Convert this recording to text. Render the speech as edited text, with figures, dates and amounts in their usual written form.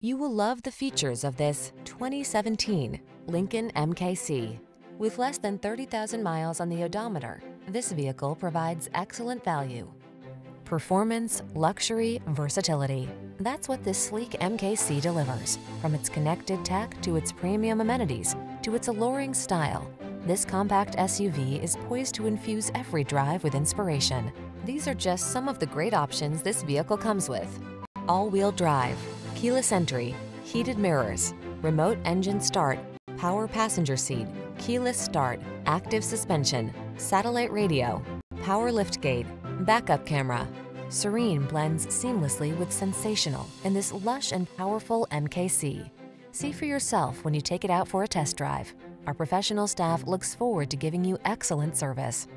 You will love the features of this 2017 Lincoln MKC. With less than 30,000 miles on the odometer, this vehicle provides excellent value. Performance, luxury, versatility. That's what this sleek MKC delivers. From its connected tech to its premium amenities to its alluring style, this compact SUV is poised to infuse every drive with inspiration. These are just some of the great options this vehicle comes with: all-wheel drive, keyless entry, heated mirrors, remote engine start, power passenger seat, keyless start, active suspension, satellite radio, power liftgate, backup camera. Serene blends seamlessly with sensational in this lush and powerful MKC. See for yourself when you take it out for a test drive. Our professional staff looks forward to giving you excellent service.